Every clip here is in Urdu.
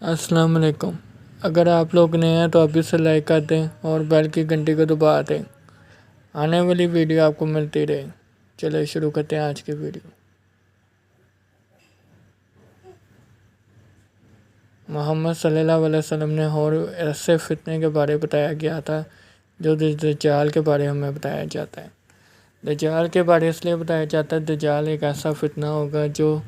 السلام علیکم۔ اگر آپ لوگ نئے ہیں تو ابھی سے لائک کر دیں اور بیل کی گھنٹی کو دبا دیں، آنے والی ویڈیو آپ کو ملتی رہے۔ چلے شروع کرتے ہیں آج کی ویڈیو۔ محمد صلی اللہ علیہ وسلم نے اور ایسے فتنے کے بارے بتایا گیا تھا جو دجال کے بارے ہمیں بتایا جاتا ہے۔ دجال کے بارے اس لیے بتایا جاتا ہے، دجال ایک ایسا فتنہ ہوگا جو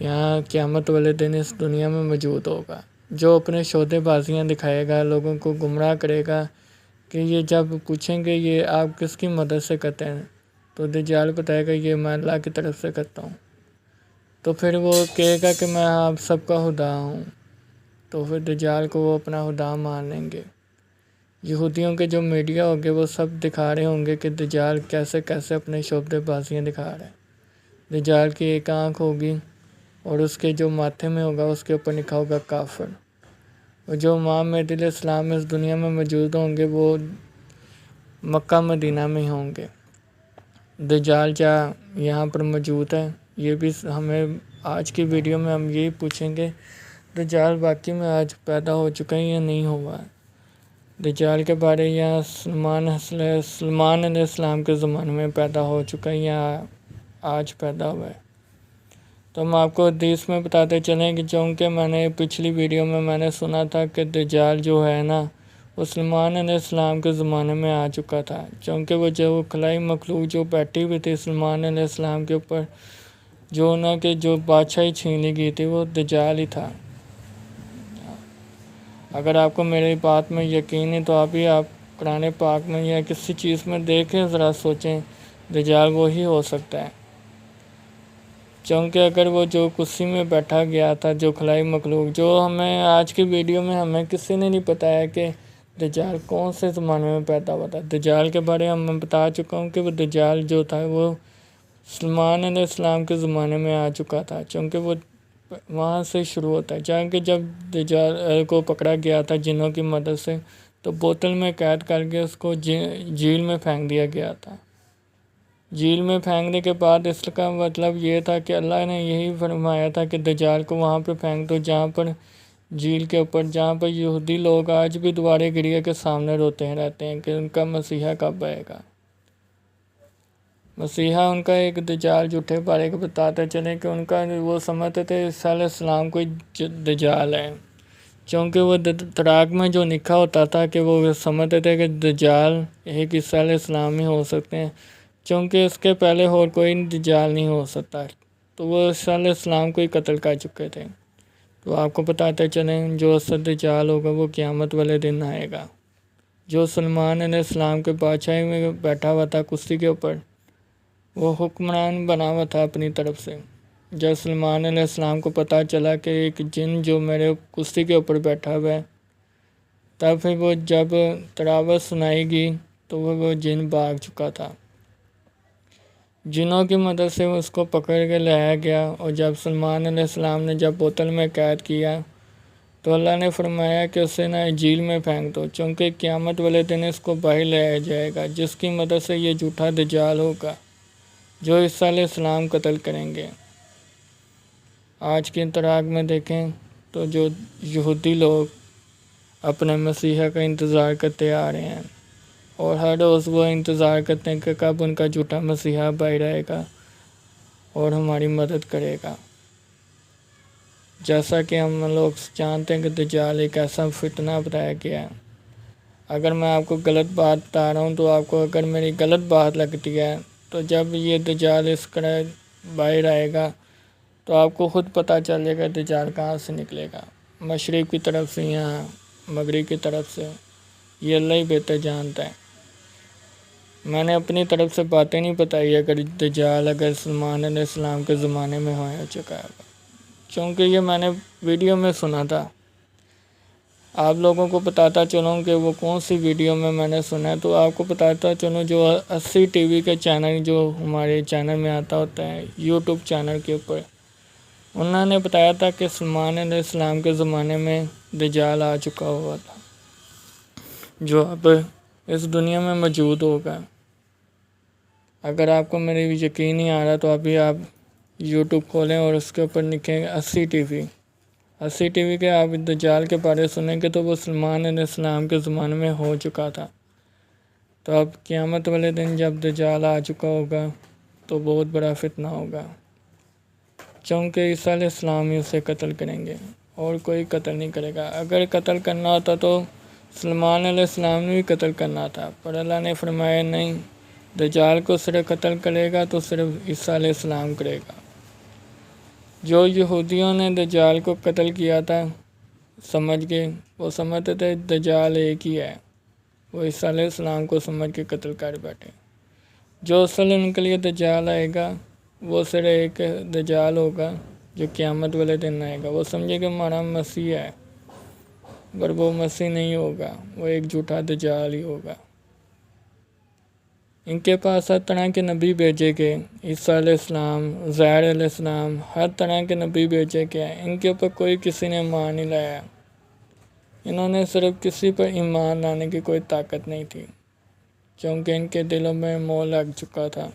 یہاں قیامت والے دن اس دنیا میں موجود ہوگا، جو اپنے شودے بازیاں دکھائے گا، لوگوں کو گمراہ کرے گا کہ یہ جب پوچھیں گے یہ آپ کس کی مدد سے کرتے ہیں تو دجال بتائے گا یہ میں اللہ کی طرف سے کرتا ہوں۔ تو پھر وہ کہے گا کہ میں آپ سب کا خدا ہوں، تو پھر دجال کو وہ اپنا خدا مان لیں گے۔ یہودیوں کے جو میڈیا ہوگے وہ سب دکھا رہے ہوں گے کہ دجال کیسے کیسے اپنے شعبے بازیاں دکھا رہا ہے۔ دجال کی ایک آنکھ ہوگی اور اس کے جو ماتھے میں ہوگا اس کے اوپر لکھا ہوگا کافر۔ اور جو امام مہدی علیہ السلام اس دنیا میں موجود ہوں گے وہ مکہ مدینہ میں ہوں گے۔ دجال کیا یہاں پر موجود ہے؟ یہ بھی ہمیں آج کی ویڈیو میں ہم یہی پوچھیں گے، دجال واقعی میں آج پیدا ہو چکا ہے یا نہیں ہوا ہے؟ دجال کے بارے یا سلمان علیہ السلام کے زمانے میں پیدا ہو چکا ہے یا آج پیدا ہوا ہے؟ تو ہم آپ کو حدیث میں بتاتے چلیں کہ چونکہ میں نے پچھلی ویڈیو میں نے سنا تھا کہ دجال جو ہے نا وہ سلمان علیہ السلام کے زمانے میں آ چکا تھا، چونکہ وہ جو خلائی مخلوق جو بیٹھی ہوئی تھی سلمان علیہ السلام کے اوپر، جو انہوں کے جو بادشاہی چھینی گئی تھی وہ دجال ہی تھا۔ اگر آپ کو میری بات میں یقین ہے تو ابھی آپ قرآن پاک میں یا کسی چیز میں دیکھیں، ذرا سوچیں، دجال وہی ہو سکتا ہے۔ چونکہ اگر وہ جو کرسی میں بیٹھا گیا تھا جو خلائی مخلوق، جو ہمیں آج کی ویڈیو میں ہمیں کسی نے نہیں بتایا کہ دجال کون سے زمانے میں پیدا ہوا تھا۔ دجال کے بارے میں بتا چکا ہوں کہ وہ دجال جو تھا وہ سلمان علیہ السلام کے زمانے میں آ چکا تھا، چونکہ وہ وہاں سے شروع ہوتا ہے۔ چونکہ جب دجال کو پکڑا گیا تھا جنوں کی مدد سے تو بوتل میں قید کر کے اس کو جھیل میں پھینک دیا گیا تھا۔ جھیل میں پھینکنے کے بعد اس کا مطلب یہ تھا کہ اللہ نے یہی فرمایا تھا کہ دجال کو وہاں پہ پھینک دو جہاں پر جھیل کے اوپر، جہاں پر یہودی لوگ آج بھی دوبارہ گڑیا کے سامنے روتے رہتے ہیں کہ ان کا مسیحا کب آئے گا۔ مسیحا ان کا ایک دجال جھوٹے بارے کو بتاتے چلیں کہ ان کا وہ سمجھتے تھے عیسیٰ علیہ السلام کوئی دجال ہے، چونکہ وہ تراک میں جو لکھا ہوتا تھا کہ وہ سمجھتے تھے کہ دجال ایک عیسیٰ علیہ السلام ہی ہو سکتے ہیں، چونکہ اس کے پہلے اور کوئی دجال نہیں ہو سکتا، تو وہ عیسیٰ علیہ السلام کو ہی قتل کر چکے تھے۔ تو آپ کو بتاتے چلیں جو اصل دجال ہوگا وہ قیامت والے دن آئے گا، جو سلمان علیہ السلام کے بادشاہی میں بیٹھا ہوا تھا کرسی کے اوپر، وہ حکمران بنا ہوا تھا اپنی طرف سے۔ جب سلمان علیہ السلام کو پتہ چلا کہ ایک جن جو میرے کرسی کے اوپر بیٹھا ہوا ہے، تب پھر وہ جب تلاوت سنائی گئی تو وہ جن بھاگ چکا تھا۔ جنوں کی مدد سے اس کو پکڑ کے لایا گیا، اور جب سلمان علیہ السلام نے جب بوتل میں قید کیا تو اللہ نے فرمایا کہ اسے نہ جھیل میں پھینک دو، چونکہ قیامت والے دن اس کو باہر لایا جائے گا، جس کی مدد سے یہ جھوٹا دجال ہوگا جو عیسیٰ علیہ السلام قتل کریں گے۔ آج کی تراک میں دیکھیں تو جو یہودی لوگ اپنے مسیحا کا انتظار کرتے آ رہے ہیں، اور ہر روز وہ انتظار کرتے ہیں کہ کب ان کا جھوٹا مسیحا باہر آئے گا اور ہماری مدد کرے گا۔ جیسا کہ ہم لوگ جانتے ہیں کہ دجال ایک ایسا فتنہ بتایا گیا ہے۔ اگر میں آپ کو غلط بات بتا رہا ہوں تو آپ کو اگر میری غلط بات لگتی ہے تو جب یہ دجال اس طرح باہر آئے گا تو آپ کو خود پتہ چلے گا دجال کہاں سے نکلے گا، مشرق کی طرف سے یا مغرب کی طرف سے، یہ اللہ ہی بہتر جانتا ہے۔ میں نے اپنی طرف سے باتیں نہیں بتائی اگر دجال اگر سلمان علیہ السلام کے زمانے میں ہو چکا ہے، چونکہ یہ میں نے ویڈیو میں سنا تھا۔ آپ لوگوں کو بتاتا چلوں کہ وہ کون سی ویڈیو میں نے سنا ہے، تو آپ کو بتاتا چلوں جو 80 ٹی وی کے چینل جو ہمارے چینل میں آتا ہوتا ہے یوٹیوب چینل کے اوپر، انہوں نے بتایا تھا کہ سلمان علیہ السلام کے زمانے میں دجال آ چکا ہوا تھا جو اب اس دنیا میں موجود ہوگا۔ اگر آپ کو میری یقین نہیں آ رہا تو ابھی آپ یوٹیوب کھولیں اور اس کے اوپر لکھیں 80 ٹی وی، حسی ٹی وی کے آپ دجال کے بارے سنیں گے تو وہ سلمان علیہ السلام کے زمانے میں ہو چکا تھا۔ تو اب قیامت والے دن جب دجال آ چکا ہوگا تو بہت بڑا فتنہ ہوگا، چونکہ عیسیٰ علیہ السلام ہی اسے قتل کریں گے اور کوئی قتل نہیں کرے گا۔ اگر قتل کرنا ہوتا تو سلمان علیہ السلام نے بھی قتل کرنا تھا، پر اللہ نے فرمایا نہیں، دجال کو صرف قتل کرے گا تو صرف عیسیٰ علیہ السلام کرے گا۔ جو یہودیوں نے دجال کو قتل کیا تھا سمجھ کے، وہ سمجھتے تھے دجال ایک ہی ہے، وہ عیسیٰ علیہ السلام کو سمجھ کے قتل کر بیٹھے۔ جو اصل ان کے لیے دجال آئے گا وہ صرف ایک دجال ہوگا جو قیامت والے دن آئے گا۔ وہ سمجھے کہ ہمارا مسیح ہے، پر وہ مسیح نہیں ہوگا، وہ ایک جھوٹا دجال ہی ہوگا۔ ان کے پاس ہر طرح کے نبی بھیجے گئے، عیسیٰ علیہ السلام، عزیر علیہ السلام، ہر طرح کے نبی بھیجے گئے، ان کے اوپر کوئی کسی نے ایمان نہیں لایا۔ انہوں نے صرف کسی پر ایمان لانے کی کوئی طاقت نہیں تھی، چونکہ ان کے دلوں میں موہ لگ چکا تھا،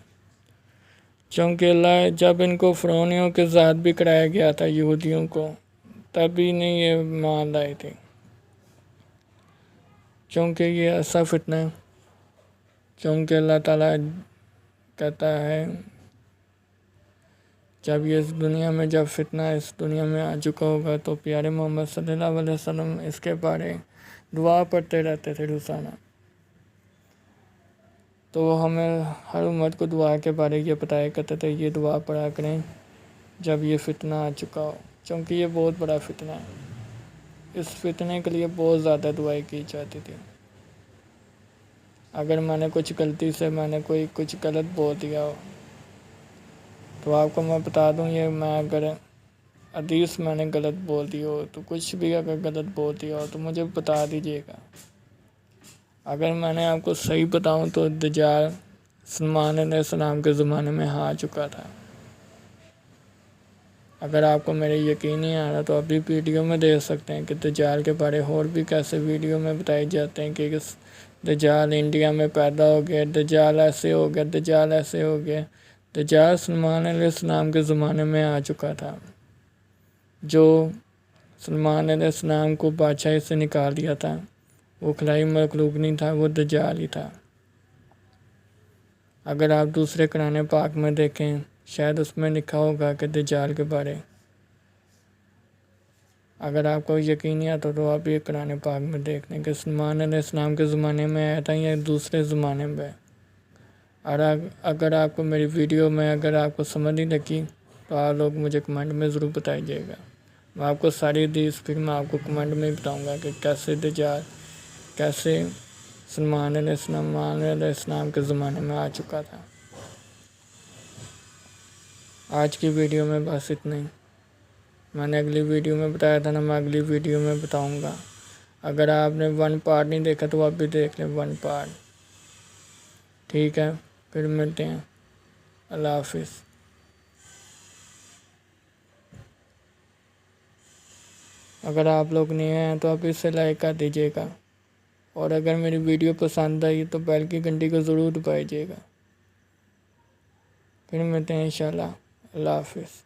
چونکہ اللہ جب ان کو فرعونیوں کے ذات بھی کرایا گیا تھا یہودیوں کو، تب بھی نہیں یہ مان لائے تھے، چونکہ یہ ایسا فتنہ ہے، چونکہ اللہ تعالیٰ کہتا ہے جب یہ اس دنیا میں جب فتنہ اس دنیا میں آ چکا ہوگا تو پیارے محمد صلی اللہ علیہ وسلم اس کے بارے دعا پڑھتے رہتے تھے روزانہ۔ تو وہ ہمیں ہر امت کو دعا کے بارے یہ بتایا کرتے تھے، یہ دعا پڑھا کریں جب یہ فتنہ آ چکا ہو، چونکہ یہ بہت بڑا فتنہ ہے۔ اس فتنے کے لیے بہت زیادہ دعائیں کی جاتی تھی۔ اگر میں نے کچھ غلطی سے کچھ غلط بول دیا ہو تو آپ کو میں بتا دوں، یہ میں اگر حدیث میں نے غلط بول دی ہو تو کچھ بھی اگر غلط بول دیا ہو تو مجھے بتا دیجیے گا۔ اگر میں نے آپ کو صحیح بتاؤں تو دجال سلمان علیہ السلام کے زمانے میں آ چکا تھا۔ اگر آپ کو میرے یقین نہیں آ رہا تو ابھی ویڈیو میں دیکھ سکتے ہیں کہ دجال کے بارے اور بھی کیسے ویڈیو میں بتائے جاتے ہیں کہ دجال انڈیا میں پیدا ہو گیا، دجال ایسے ہو گیا، دجال ایسے ہو گیا۔ دجال سلمان علیہ السلام کے زمانے میں آ چکا تھا، جو سلمان علیہ السلام کو بادشاہی سے نکال دیا تھا، وہ خلائی مخلوق نہیں تھا، وہ دجال ہی تھا۔ اگر آپ دوسرے قرآن پاک میں دیکھیں شاید اس میں لکھا ہوگا کہ دجال کے بارے، اگر آپ کو یقین نہیں آتا تو آپ یہ قرآن پاک میں دیکھ لیں کہ سلمان علیہ السلام کے زمانے میں آیا تھا یا دوسرے زمانے میں۔ اور اگر آپ کو میری ویڈیو میں اگر آپ کو سمجھ نہیں لگی تو آپ لوگ مجھے کمنٹ میں ضرور بتائیے گا، میں آپ کو ساری حدیث پھر میں آپ کو کمنٹ میں بتاؤں گا کہ کیسے دجال کیسے سلمان علیہ السلام کے زمانے میں آ چکا تھا۔ آج کی ویڈیو میں بس اتنا ہی۔ میں نے اگلی ویڈیو میں بتایا تھا نا، میں اگلی ویڈیو میں بتاؤں گا۔ اگر آپ نے 1 پارٹ نہیں دیکھا تو آپ بھی دیکھ لیں 1 پارٹ، ٹھیک ہے؟ پھر ملتے ہیں، اللہ حافظ۔ اگر آپ لوگ نئے ہیں تو آپ اسے لائک کر دیجیے گا، اور اگر میری ویڈیو پسند آئی تو بیل کی گھنٹی کو ضرور دبائیے گا۔ پھر ملتے ہیں انشاءاللہ، اللہ حافظ۔